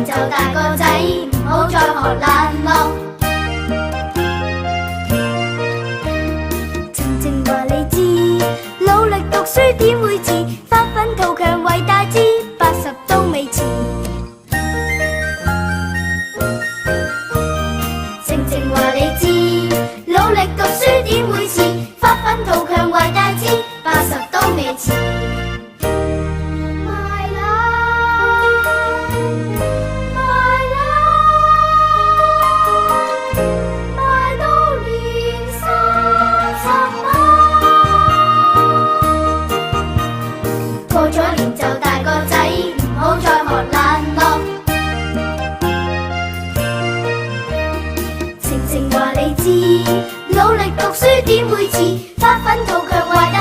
就大個仔，唔好再學懶惰。晴晴話你知，努力讀書點會遲？發奮圖強為大志，80都未遲。晴晴話你知，努力讀書點會遲？發奮圖強為大志，80都未遲。過咗年就大個仔，唔好再學懶惰。晴晴話你知，努力讀書點會遲？發奮圖強為大